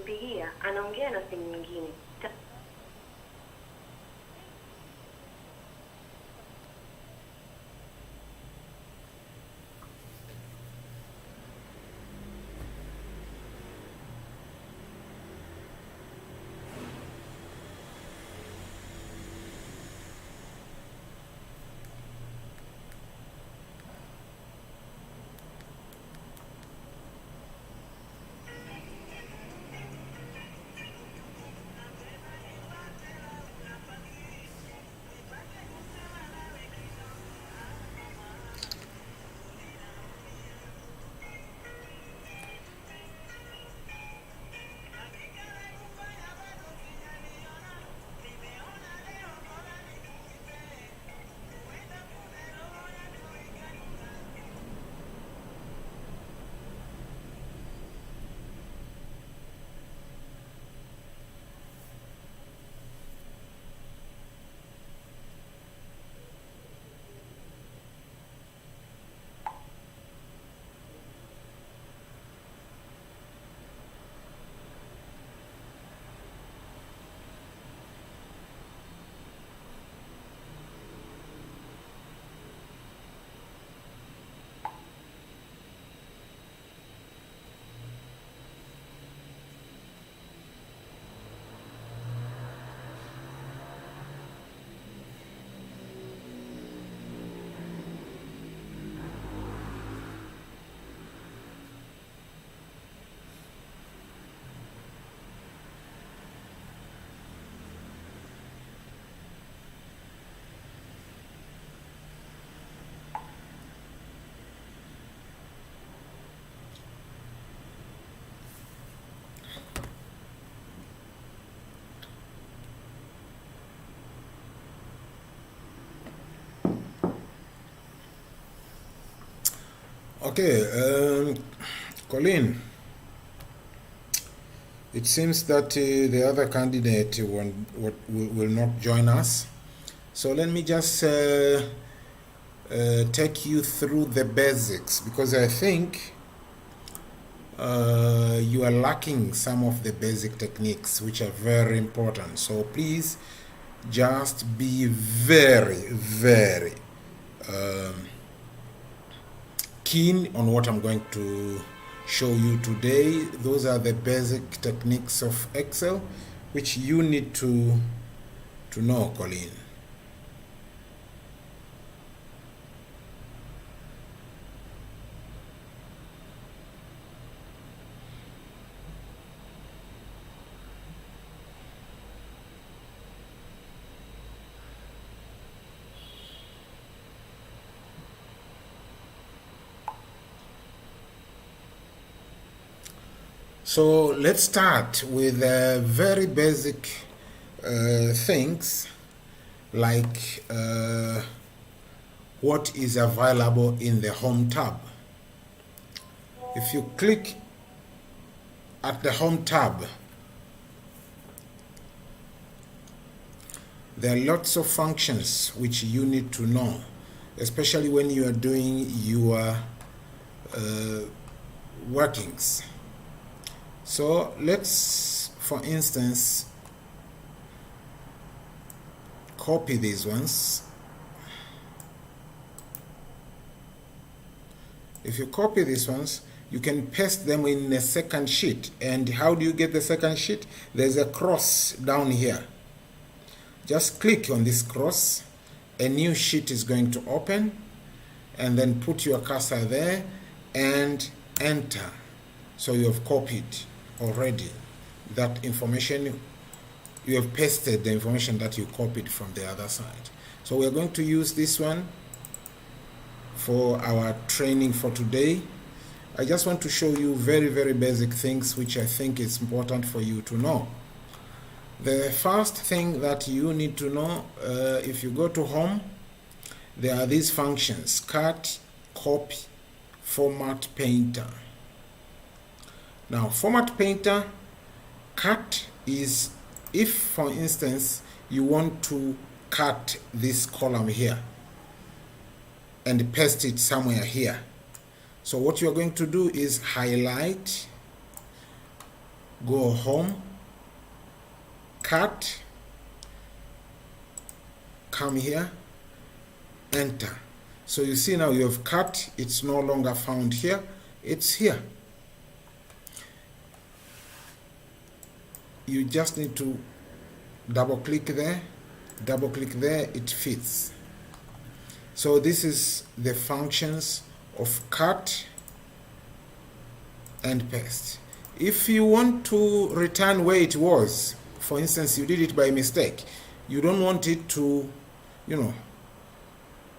unayempigia anaongea na simu nyingine. Okay, Colleen, it seems that the other candidate will not join us. So let me just take you through the basics, because I think you are lacking some of the basic techniques which are very important. So please just be very, very keen on what I'm going to show you today. Those are the basic techniques of Excel which you need to know, Colleen. So let's start with very basic things like what is available in the Home tab. If you click at the Home tab, there are lots of functions which you need to know, especially when you are doing your workings. So let's, for instance, copy these ones. If you copy these ones, you can paste them in a second sheet. And how do you get the second sheet? There's a cross down here. Just click on this cross. A new sheet is going to open, and then put your cursor there and enter. So you have copied already that information. You have pasted the information that you copied from the other side. So we are going to use this one for our training for today. I just want to show you very, very basic things which I think is important for you to know. The first thing that you need to know, if you go to Home, there are these functions: cut, copy, format, painter. Now, format painter, cut is if, for instance, you want to cut this column here and paste it somewhere here. So what you're going to do is highlight, go home, cut, come here, enter. So you see now you have cut, it's no longer found here, it's here. You just need to double click there, it fits. So this is the functions of cut and paste. If you want to return where it was, for instance, you did it by mistake, you don't want it to,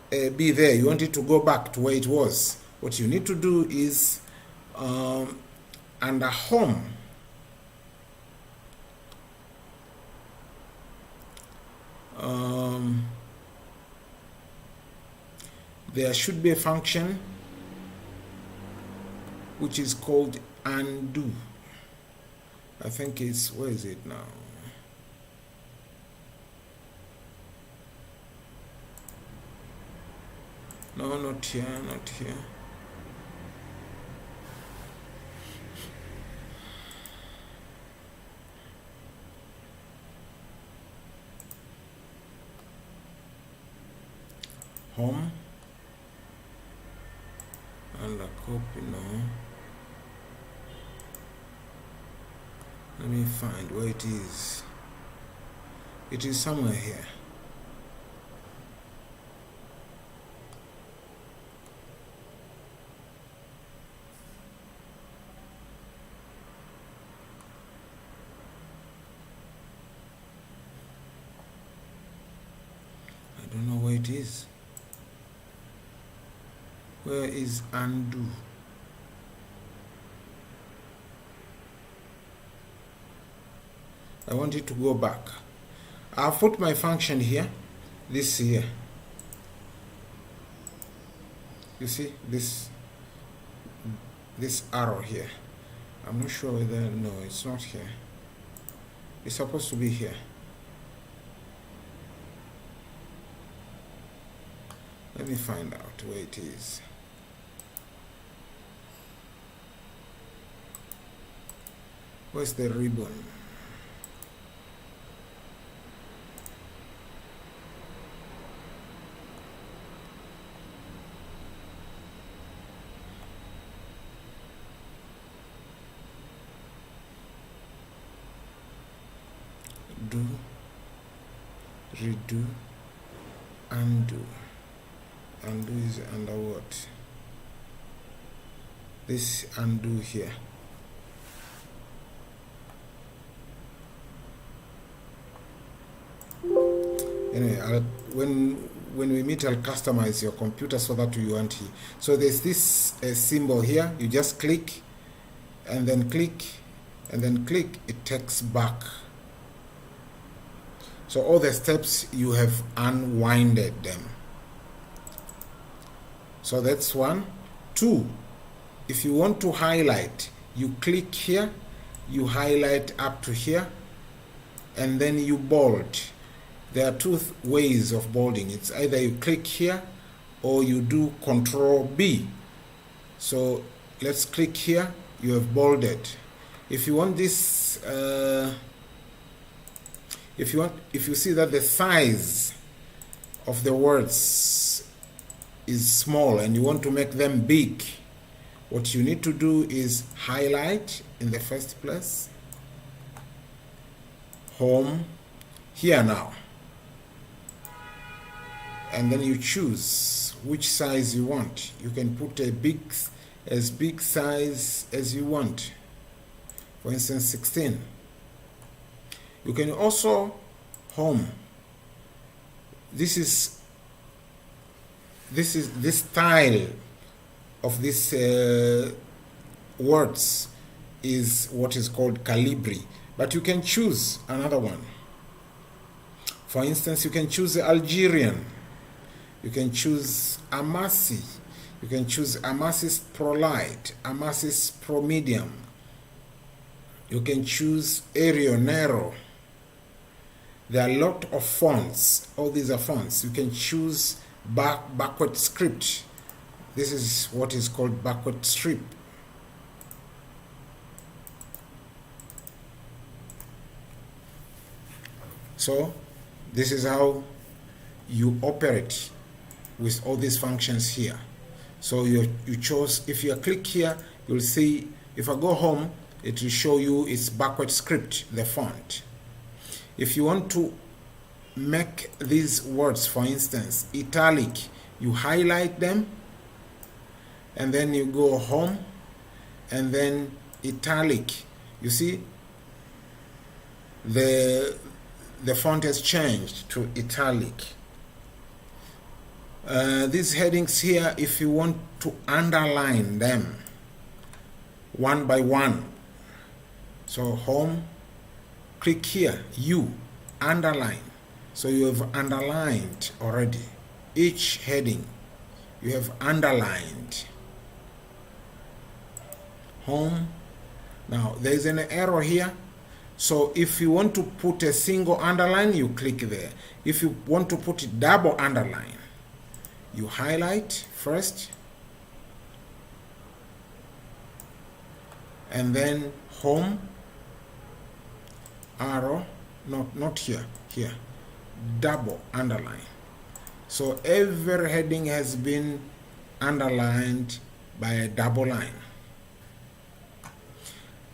be there, you want it to go back to where it was, what you need to do is under home, there should be a function which is called undo. I think it's, where is it now? No, not here, not here. Home. Under copy, no. Let me find where it is. It is somewhere here. I don't know where it is. Where is undo? I want it to go back. I'll put my function here, this here. You see this arrow here. I'm not sure whether, no, it's not here. It's supposed to be here. Let me find out where it is. Where's the ribbon? Do, redo, undo. Undo is under what? This undo here. Anyway, when we meet, I'll customize your computer so that you want it. So there's this symbol here. You just click, and then click, and then click. It takes back. So all the steps you have unwinded them. So that's one. Two, if you want to highlight, you click here, you highlight up to here, and then you bold. There are two ways of bolding. It's either you click here or you do Control B. So let's click here, you have bolded. If you want this, if you see that the size of the words is small and you want to make them big, what you need to do is highlight in the first place, home, here now, and then you choose which size you want. You can put a big size as you want, for instance 16. You can also home. This style of these words is what is called Calibri, but you can choose another one. For instance, you can choose Algerian, you can choose Amasi, you can choose Amasis Pro Light, Amasis Pro Medium, you can choose Arial Narrow. There are a lot of fonts. All these are fonts. You can choose backward script. This is what is called backward strip. So this is how you operate with all these functions here. So you chose, if you click here, you'll see, if I go home, it will show you its backward script, the font. If you want to make these words, for instance, italic, you highlight them, and then you go home, and then italic. You see, the font has changed to italic. These headings here, if you want to underline them one by one, so home, click here, you underline. So you have underlined already each heading, you have underlined. Home. Now there's an arrow here, so if you want to put a single underline, you click there. If you want to put a double underline, you highlight first, and then home, arrow, not here, here, double underline. So every heading has been underlined by a double line,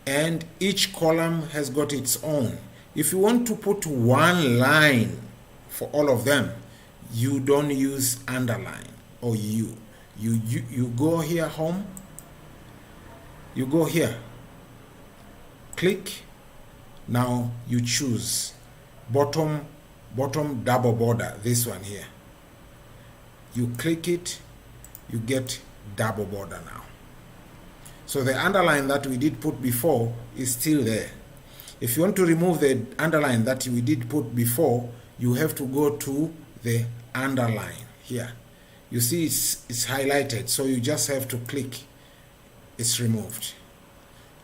and each column has got its own. If you want to put one line for all of them, you don't use underline or you go here, home, you go here, click. Now you choose bottom double border, this one here. You click it, you get double border now. So the underline that we did put before is still there. If you want to remove the underline that we did put before, you have to go to the underline here. You see it's highlighted, so you just have to click, it's removed.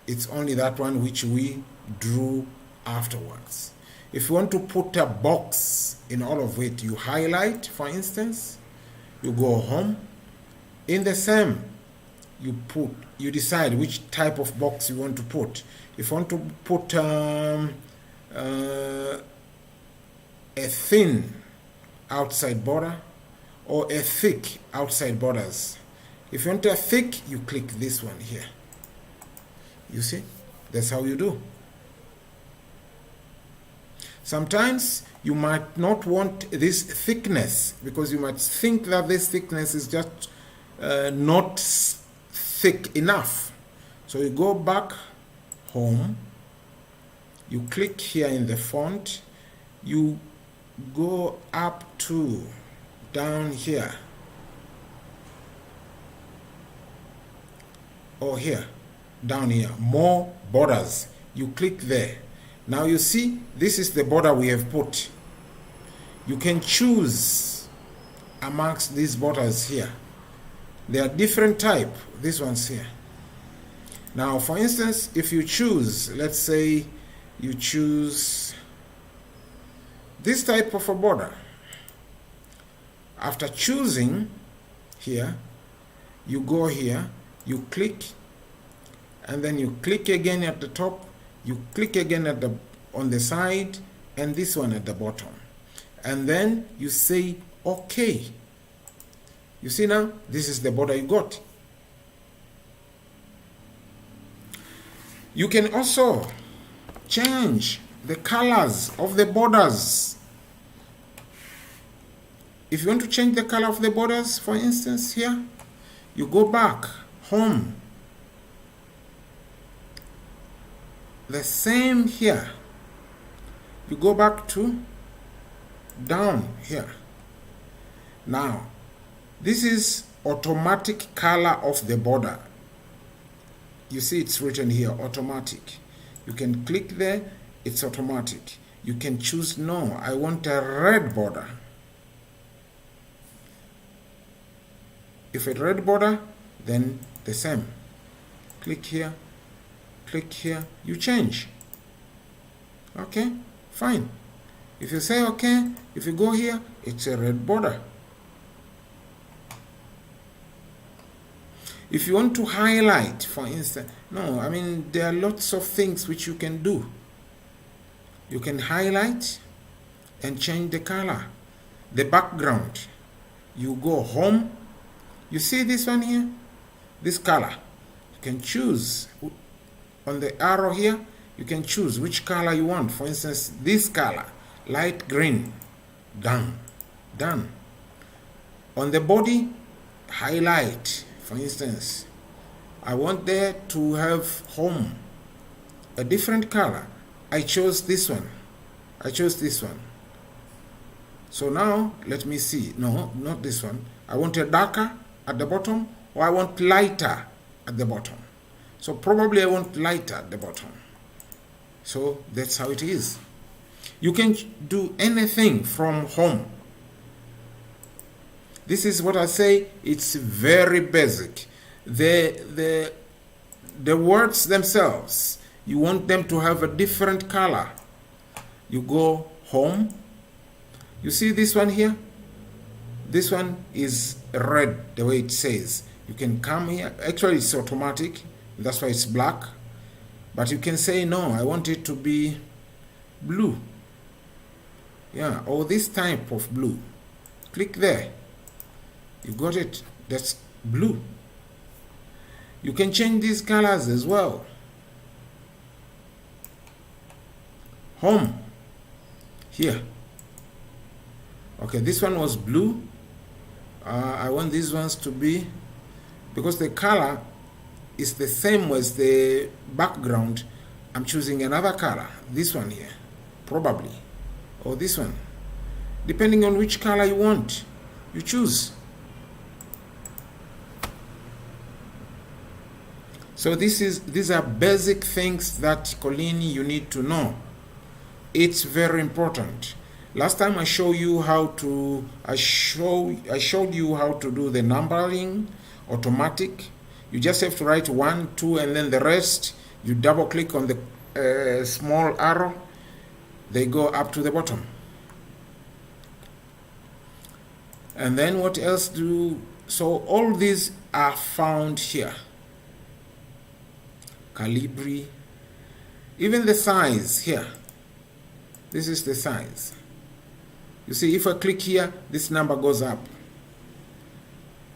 It's only that one which we drew afterwards. If you want to put a box in all of it, you highlight, for instance, you go home, in the same, you decide which type of box you want to put. If you want to put a thin outside border or a thick outside borders, if you want a thick, you click this one here. You see, that's how you do. Sometimes you might not want this thickness, because you might think that this thickness is just not thick enough. So you go back home, you click here in the font, you go up to down here, or here, down here, more borders, you click there. Now you see, this is the border we have put. You can choose amongst these borders here. They are different type, these ones here. Now for instance, if you choose, let's say you choose this type of a border. After choosing here, you go here, you click, and then you click again at the top, you click again at on the side, and this one at the bottom, and then you say OK. You see now, this is the border you got. You can also change the colors of the borders. If you want to change the color of the borders, for instance here, you go back home. The same here. You go back to down here. Now, this is automatic color of the border. You see it's written here, automatic. You can click there, it's automatic. You can choose, no, I want a red border. If a red border, then the same. Click here, you change. Okay, fine. If you say okay, if you go here, it's a red border. If you want to highlight, for instance, no, I mean, there are lots of things which you can do. You can highlight, and change the color, the background. You go home. You see this one here? This color. You can choose on the arrow here. You can choose which color you want. For instance, this color, light green. Done. Done. On the body, highlight. For instance, I want there to have home, a different color. I chose this one. I chose this one. So now, let me see. No, not this one. I want a darker at the bottom, or I want lighter at the bottom. So probably I want lighter at the bottom. So that's how it is. You can do anything from home. This is what I say, it's very basic. The words themselves, you want them to have a different color. You go home. You see this one here? This one is red, the way it says. You can come here. Actually, it's automatic. That's why it's black. But you can say, no, I want it to be blue. Yeah, or this type of blue. Click there. You got it. That's blue. You can change these colors as well. Home. Here. Okay, this one was blue. I want these ones to be, because the color is the same as the background, I'm choosing another color. This one here, probably. Or this one. Depending on which color you want, you choose. So these are basic things that, Colleen, you need to know. It's very important. Last time I showed you how to do the numbering automatic. You just have to write 1, 2, and then the rest. You double click on the small arrow. They go up to the bottom. And then what else do? So all these are found here. Calibri, even the size here. This is the size. You see, if I click here, this number goes up.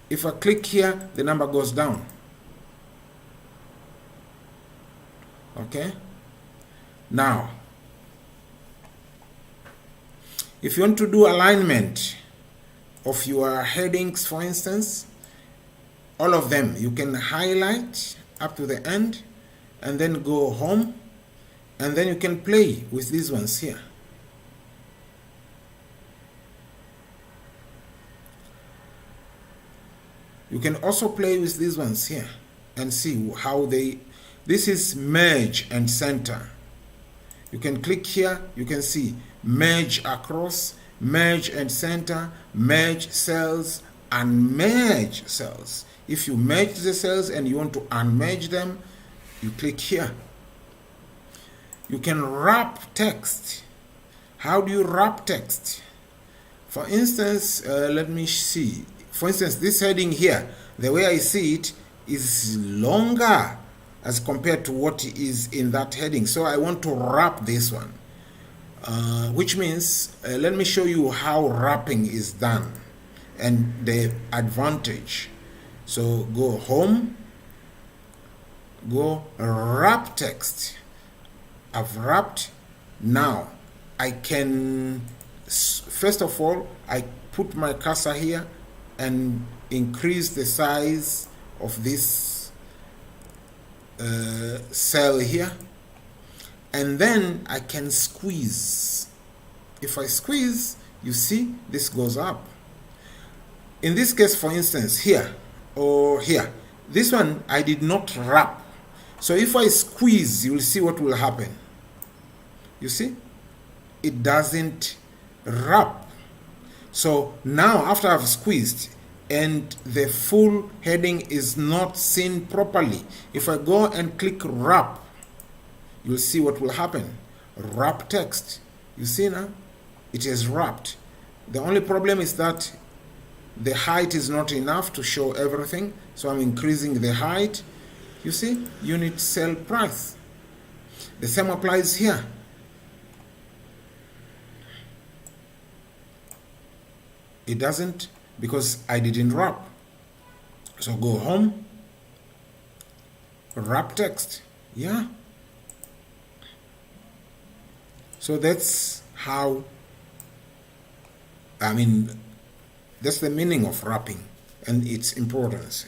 If I click here, the number goes down. Okay? Now, if you want to do alignment of your headings, for instance, all of them, you can highlight up to the end, and then go home, and then you can play with these ones here. You can also play with these ones here and see how this is merge and center. You can click here, you can see merge across, merge and center, merge cells, unmerge cells. If you merge the cells and you want to unmerge them, you click here. You can wrap text. How do you wrap text? For instance, let me see. For instance, this heading here, the way I see it is longer as compared to what is in that heading. So I want to wrap this one, which means, let me show you how wrapping is done and the advantage. So go home, go wrap text. I've wrapped. Now I can, first of all, I put my cursor here and increase the size of this cell here, and then I can squeeze. If I squeeze, you see this goes up. In this case, for instance, here or here, this one I did not wrap. So if I squeeze, you will see what will happen. You see, it doesn't wrap. So now after I've squeezed and the full heading is not seen properly, if I go and click wrap, you'll see what will happen. Wrap text. You see now, it is wrapped. The only problem is that the height is not enough to show everything, so I'm increasing the height. You see, unit sell price. The same applies here. It doesn't, because I didn't wrap. So go home, wrap text. Yeah. So that's how, I mean, that's the meaning of wrapping and its importance.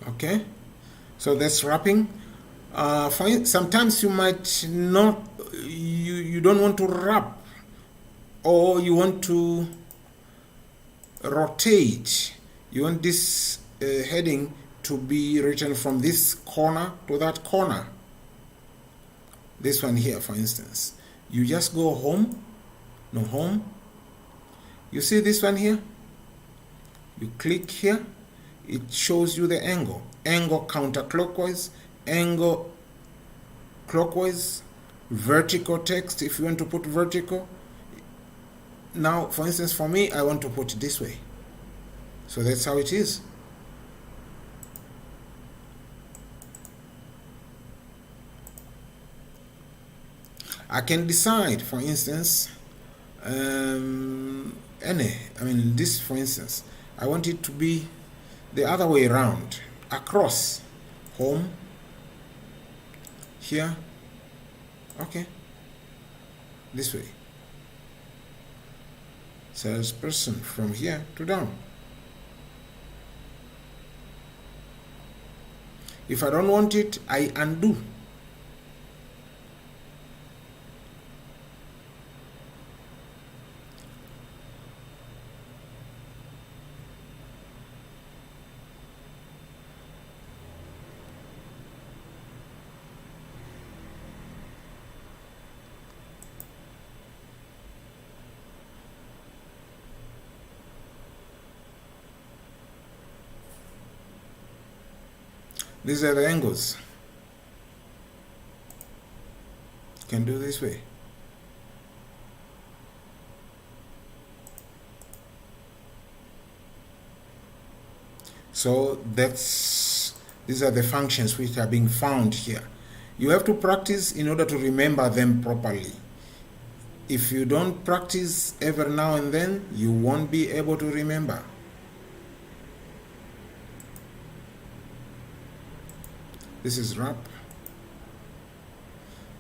Okay, so that's wrapping. Sometimes you might not, you don't want to wrap, or you want to rotate. You want this heading to be written from this corner to that corner. This one here, for instance, you just go home, no, home. You see this one here? You click here, it shows you the angle counterclockwise, angle clockwise, vertical text if you want to put vertical. Now, for instance, for me, I want to put it this way. So that's how it is. I can decide, for instance, this, for instance, I want it to be the other way around, across, home, here, okay, this way, salesperson, from here to down. If I don't want it, I undo. These are the angles. You can do this way. So these are the functions which are being found here. You have to practice in order to remember them properly. If you don't practice every now and then, you won't be able to remember. This is wrap.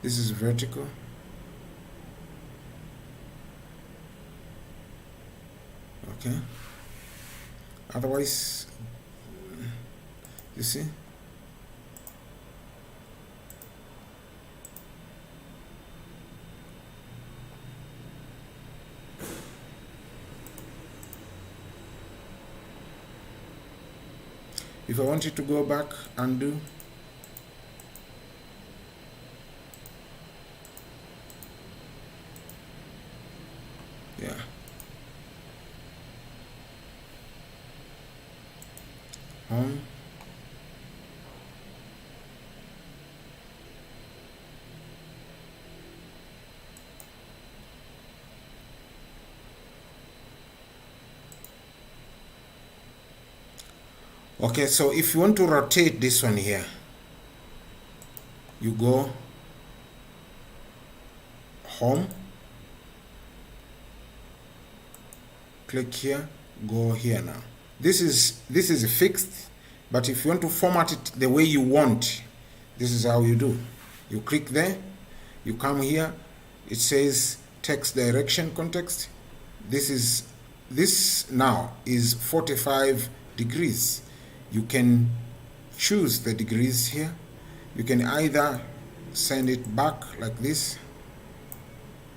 This is vertical. Okay. Otherwise, you see? If I want you to go back, undo. Yeah. Home. Okay, so if you want to rotate this one here, you go home, click here, go here now. This is fixed, but if you want to format it the way you want, this is how you do. You click there, you come here, it says text direction context. This now is 45 degrees. You can choose the degrees here. You can either send it back like this.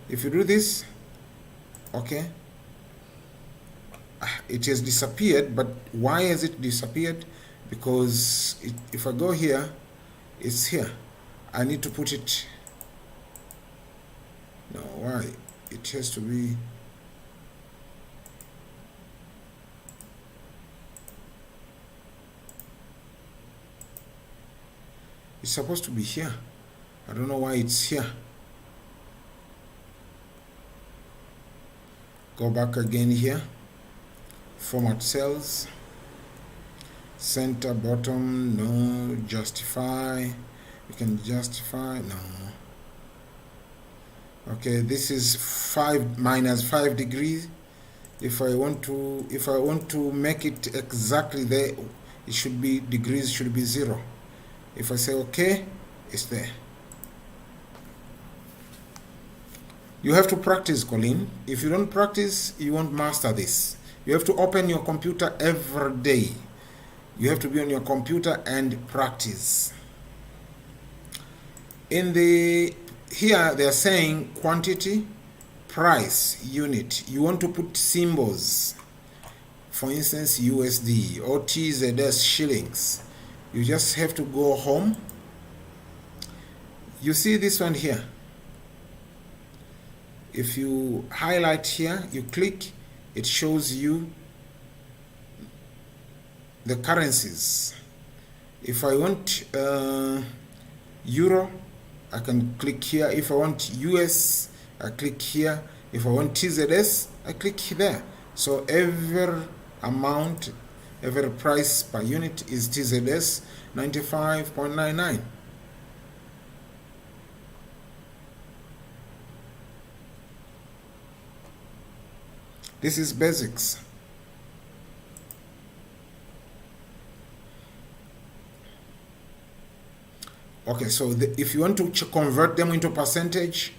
If you do this, okay, it has disappeared. But why has it disappeared? Because if I go here, it's here. I need to put it, no, why? It has to be, It's supposed to be here. I don't know why it's here. Go back again here. Format cells. Center, bottom, no. Justify. You can justify, no. Okay, this is 5 minus 5 degrees. If I want to make it exactly there, it should be degrees should be 0. If I say okay, it's there. You have to practice, Colleen. If you don't practice, you won't master this. You have to open your computer every day. You have to be on your computer and practice. Here they are saying quantity, price, unit. You want to put symbols. For instance, USD or TZS shillings. You just have to go home. You see this one here. If you highlight here, you click, it shows you the currencies. If I want Euro, I can click here. If I want US, I click here. If I want TZS, I click there. So every amount, every price per unit is TZS 95.99. This is basics. Okay, so if you want to convert them into percentage,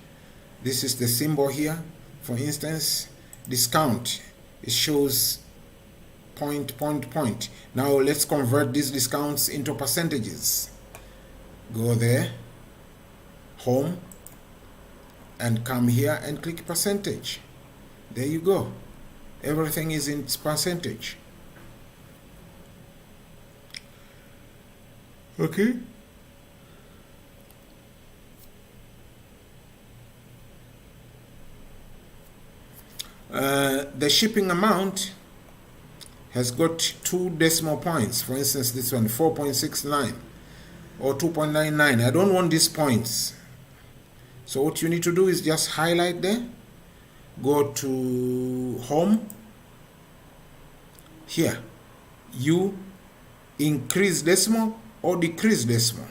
this is the symbol here. For instance, discount, it shows point. Now let's convert these discounts into percentages. Go there, home, and come here and click percentage. There you go. Everything is in percentage. Okay. The shipping amount has got 2 decimal points. For instance, this one 4.69 or 2.99. I don't want these points. So what you need to do is just highlight there. Go to home. Here, you increase decimal or decrease decimal.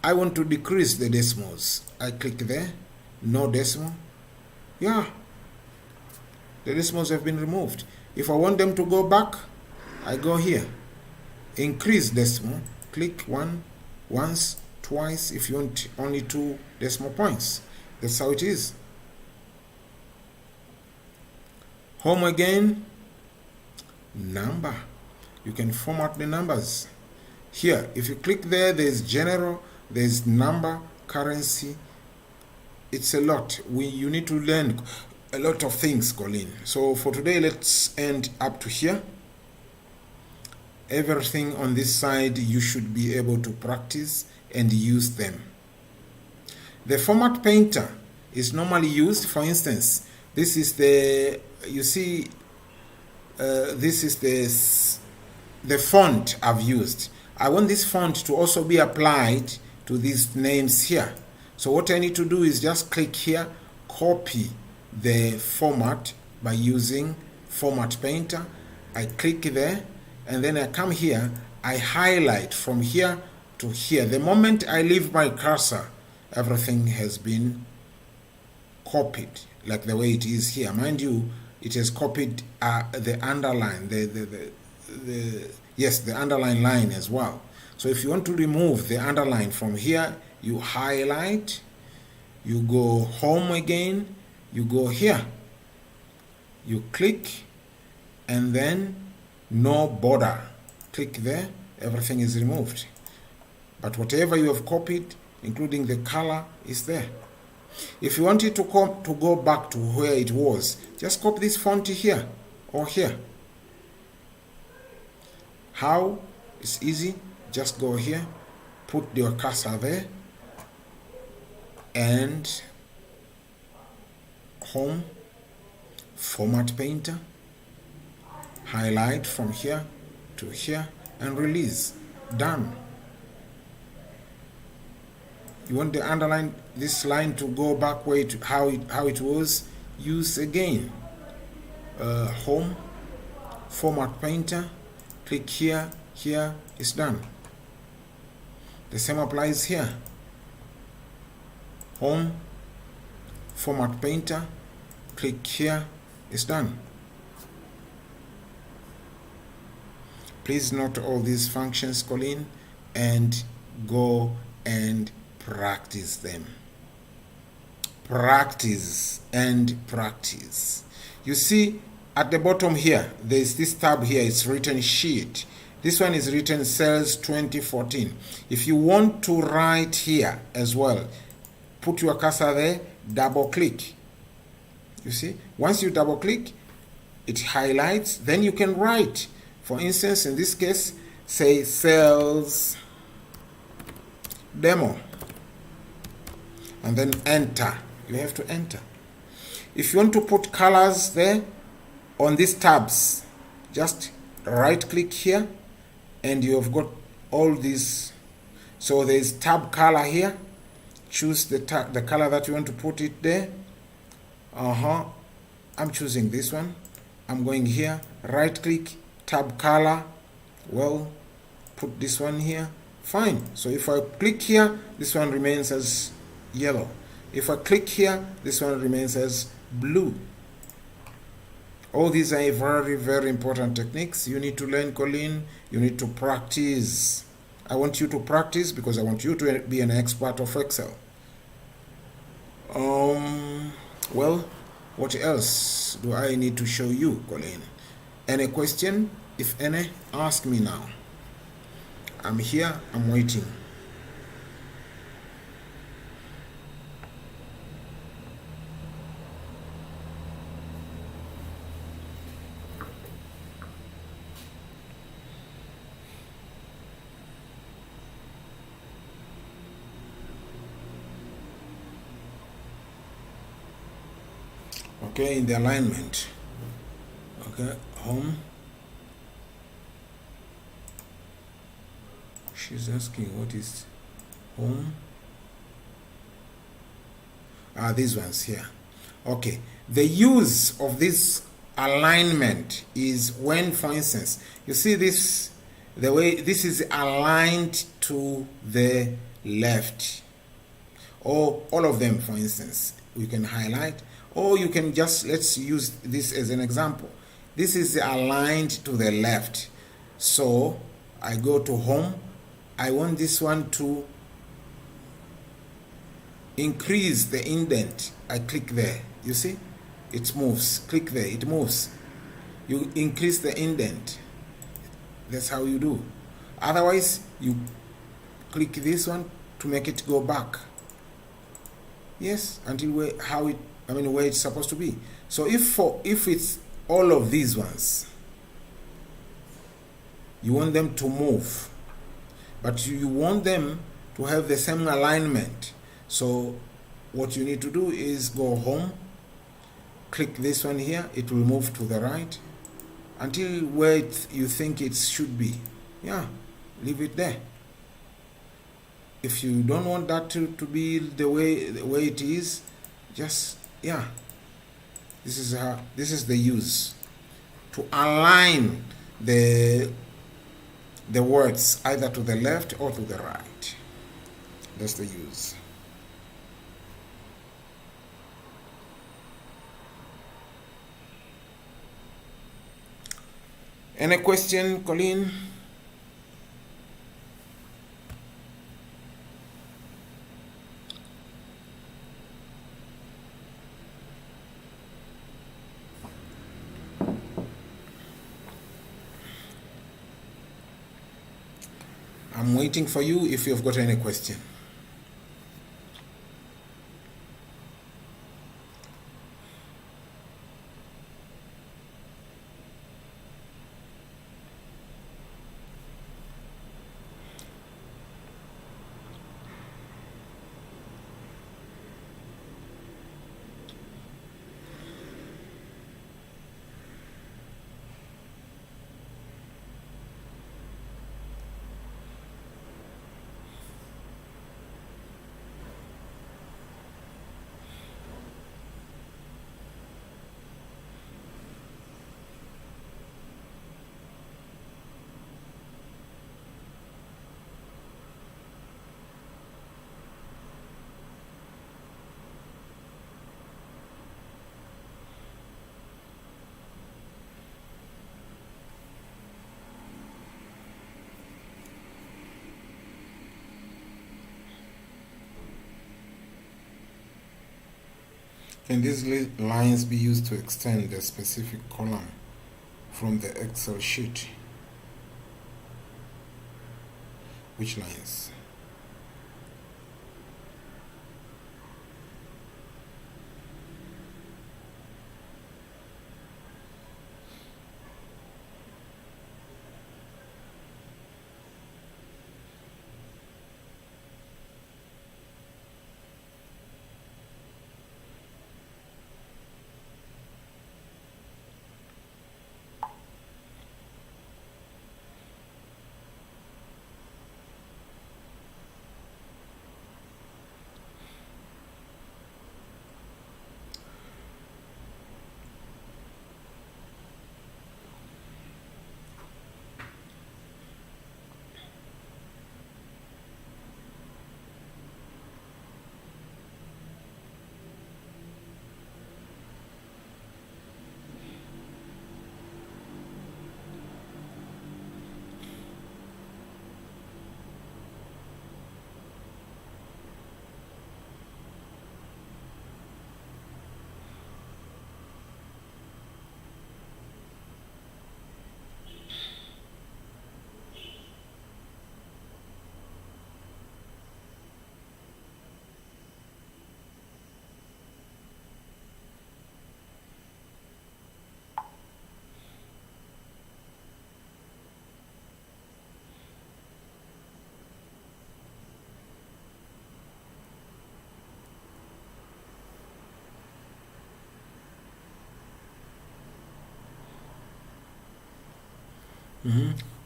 I want to decrease the decimals. I click there. No decimal. Yeah. The decimals have been removed. If I want them to go back, I go here. Increase decimal. Click once, twice if you want only 2 decimal points. That's how it is. Home again. Number. You can format the numbers. Here, if you click there, there's general, there's number, currency. It's a lot. You need to learn a lot of things, Colleen. So for today, let's end up to here. Everything on this side, you should be able to practice and use them. The format painter is normally used. For instance, this is the, you see, this is the font I've used. I want this font to also be applied to these names here. So what I need to do is just click here, copy the format by using format painter. I click there and then I come here, I highlight from here to here. The moment I leave my cursor, everything has been copied like the way it is here. Mind you, it has copied the underline, yes, the underline line as well. So if you want to remove the underline from here, you highlight, you go home again, you go here, you click, and then no border. Click there, everything is removed. But whatever you have copied, including the color, is there. If you want it to go back to where it was, just copy this font here or here. How? It's easy. Just go here, put your cursor there, and home, format painter, highlight from here to here, and release. Done. You want the underline, this line to go back way to how it was. Use again home, format painter, click here, it's done. The same applies here. Home, format painter, click here, it's done. Please note all these functions, Colleen, and go and practice them. Practice and practice. You see at the bottom here, there's this tab here, it's written sheet. This one is written sales 2014. If you want to write here as well, put your cursor there, double click. You see, once you double click, it highlights, then you can write. For instance, in this case, say sales demo, and then enter. You have to enter. If you want to put colors there on these tabs, just right click here and you have got all these. So there's tab color here. Choose the color that you want to put it there. I'm choosing this one. I'm going here, right click, tab color. Well, put this one here. Fine. So if I click here, this one remains as yellow. If I click here, this one remains as blue. All these are very, very important techniques you need to learn, Colleen. You need to practice. I want you to practice because I want you to be an expert of Excel. Well, what else do I need to show you, Colleen? Any question? If any, ask me now. I'm here, I'm waiting. Okay, in the alignment. Okay, home. She's asking what is home. These ones here. Okay, the use of this alignment is when, for instance, you see this, the way this is aligned to the left, or all of them, for instance, we can highlight, or you can just, let's use this as an example. This is aligned to the left. So I go to home. I want this one to increase the indent. I click there. You see? It moves. Click there. It moves. You increase the indent. That's how you do. Otherwise, you click this one to make it go back. Yes, until where it's supposed to be. So if it's all of these ones, you want them to move, but you want them to have the same alignment. So what you need to do is go home, click this one here, it will move to the right until where you think it should be. Yeah, leave it there. If you don't want that to be the way it is, just, yeah, this is the use to align the words either to the left or to the right. That's the use. Any question, Colleen? I'm waiting for you if you've got any question. Can these lines be used to extend a specific column from the Excel sheet? Which lines?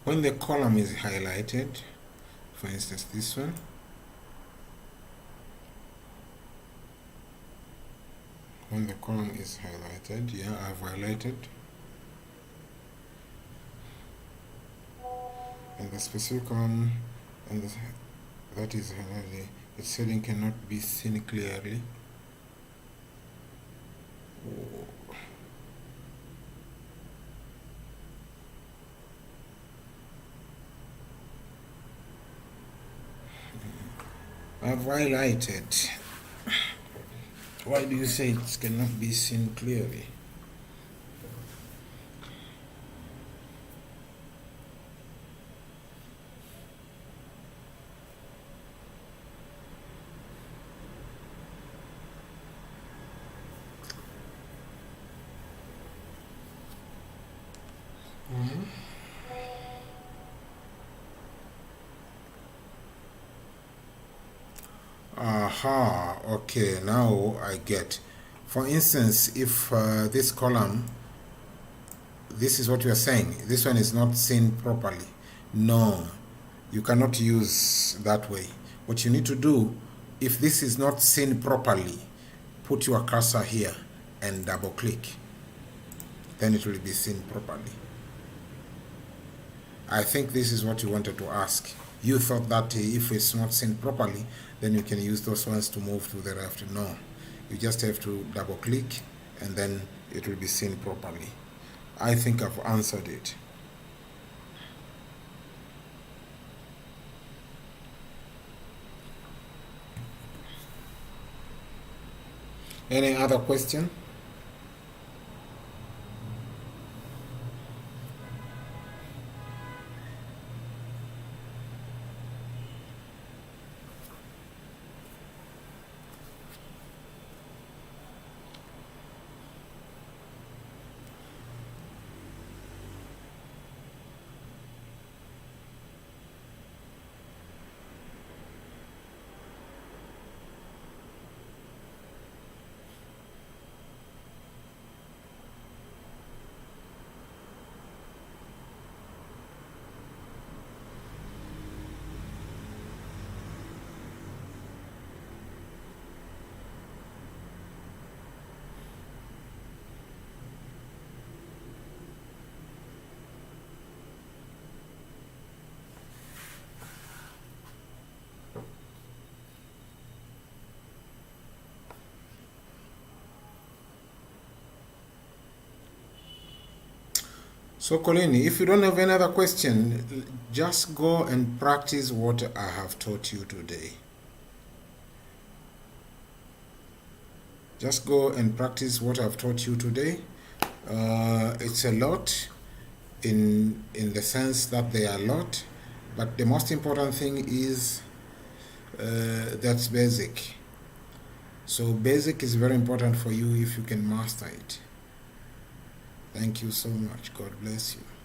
When the column is highlighted, for instance this one, when the column is highlighted, yeah, I've highlighted, and the specific column and that is highlighted, its heading cannot be seen clearly. I've highlighted. Why do you say it cannot be seen clearly? Aha, okay, now I get. For instance, if this column, this is what you are saying, this one is not seen properly. No, you cannot use that way. What you need to do, if this is not seen properly, put your cursor here and double click. Then it will be seen properly. I think this is what you wanted to ask. You thought that if it's not seen properly, then you can use those ones to move to the left. No, you just have to double click and then it will be seen properly. I think I've answered it. Any other question? So Colleen, if you don't have any other question, just go and practice what I have taught you today. Just go and practice what I've taught you today. It's a lot in the sense that they are a lot, but the most important thing is that's basic. So basic is very important for you if you can master it. Thank you so much. God bless you.